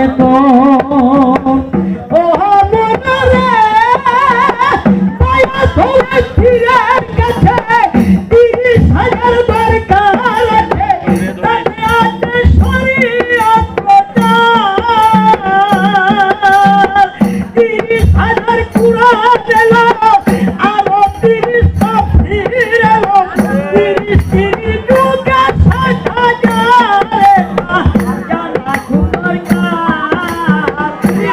ভেতর ও মনরে মায়া ধরে তীরের কাছে 30,000 দরকার আছে তাতে আছে শরীয়ত প্রচার 30,000 কুরআন এলো আরো 30 তাফসীর এলো 30 যুগে 60,000 জানা খুব দরকার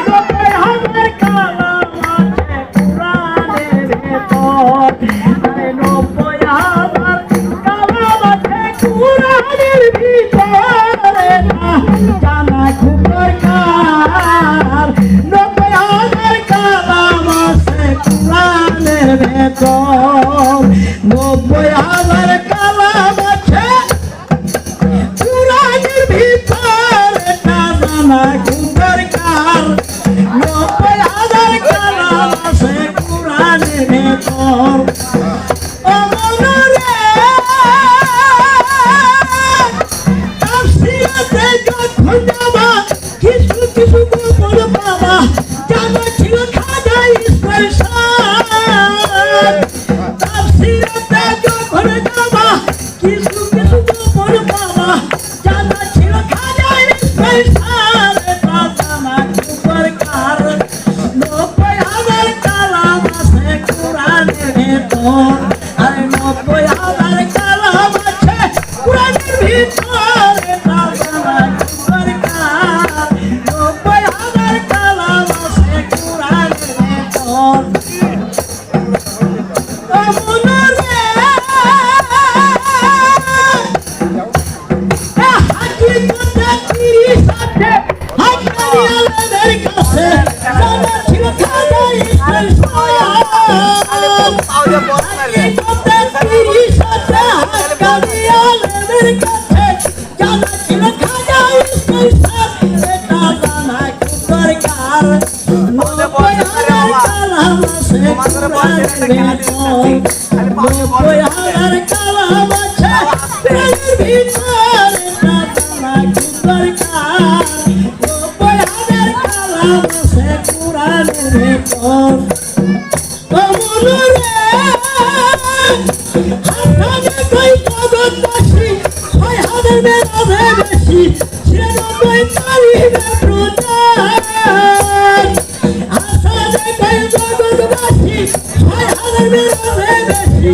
90,000 কালাম আছে কুরআনের ভেতর 90,000 কালাম আছে কুরআনের ভিতরে জানা খুব দরকার 90,000 কালাম আছে কুরআনের ভেতর 90,000 কালাম আছে কুরআনের ভিতরে জানা খুব দরকার 90,000 কালাম আছে কুরআনের ভেতর ও মনরে তাফসীরেতে যখন যাবা কিছু কিছু গোপন পাবা জানা ছিল খাজা ইসমাইল শাহ তাফসীরেতে যখন যাবা কিছু কিছু গোপন পাবা জানা ছিল খাজা ইসমাইল শাহ জানা খুব দরকার 90,000 কালাম আছে কুরআনের ভেতর আর 90,000 কালাম আছে কুরআনের ভিতরে জানা খুব দরকার 90,000 কালাম আছে কুরআনের ভেতর ও মনরে হাকিকতে 30 আছে হাক্কানি আলেমের কাছে জানা ছিল খাজা ইসমাইল শাহ হাকিকতে 30 আছে হাক্কানি আলেমের কাছে জানা ছিল খাজা ইসমাইল শাহ এটা জানা খুব দরকার 90,000 কালাম আছে কুরআনের ভেতর 90,000 কালাম আছে কুরআনের ভিতরে জানা খুব দরকার 90,000 কালাম আছে কুরআনের ভেতর ও মনরে হাসানে কই জগৎবাসী 6,000 মেরাজে বেশি 96 তারিখে প্রচার হাসানে কই জগৎবাসী 6,000 মেরাজে বেশি